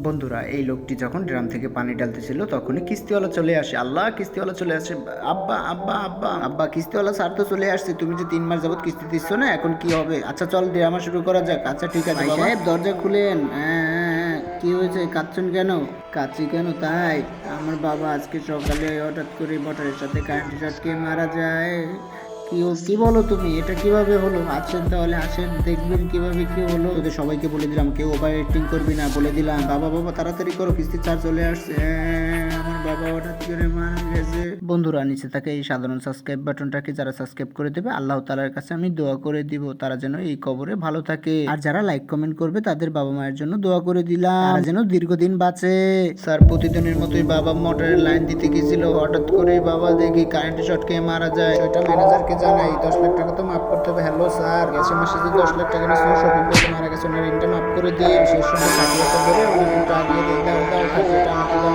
বন্ধুরা, এই লোকটি যখন ড্রাম থেকে পানি ঢালতেছিল তখনই কিস্তিওয়ালা চলে আসে। আল্লাহ, কিস্তিওয়ালা চলে আসে। আব্বা আব্বা আব্বা আব্বা, কিস্তিওয়ালা স্যার তো চলে আসছে। তুমি যে 3 মাস যাবত কিস্তি দিচ্ছ না, এখন কি হবে? আচ্ছা চল ড্রামা শুরু করা যাক। আচ্ছা ঠিক আছে ভাই বাবা। সাহেব, দরজা খুলেন। কি হয়েছে, কাঁদছেন কেন? কাঁদছি কেন তাই? আমার বাবা আজকে সকালে হঠাৎ করে মোটরের সাথে কারেন্ট শর্ট খেয়ে মারা যায়। কি বলো তুমি? এটা কিভাবে হলো? আসেন তাহলে, আসেন দেখবেন কিভাবে কি হলো। তোদের সবাইকে বলে দিলাম, কেউ ওভার অ্যাক্টিং করবি না, বলে দিলাম। বাবা বাবা তাড়াতাড়ি করো, কিস্তির চার্জ চলে আসছে। আমার বাবা হঠাৎ করে মারা গেছে। বন্ধুরা, নিচে থাকে এই সাধারণ সাবস্ক্রাইব বাটনটাকে যারা সাবস্ক্রাইব করে দেবে, আল্লাহ তাআলার কাছে আমি দোয়া করে দিব তারা যেন এই কবরে ভালো থাকে। আর যারা লাইক কমেন্ট করবে তাদের বাবা মায়ের জন্য দোয়া করে দিলাম, তারা যেন দীর্ঘদিন বাঁচে। স্যার প্রতিদিনের মতোই বাবা মোটরের লাইন দিতে গেছিল, হঠাৎ করে বাবা দেখি কারেন্ট শর্ট খেয়ে মারা যায়। সেটা ম্যানেজারকে জানাই, 10 লাখ টাকা তো মাফ করতে হবে। হ্যালো স্যার, গেছে মাসে যে 10 লাখ টাকা নিয়েছিল শপিং করতে মারা গেছে, ওনার ঋণটা মাফ করে দিয়ে শেষ সময় খাটিয়াটা ধরে অনেক টাকা দিয়ে দাও দাও, খাটিয়াটা আমাকে দাও।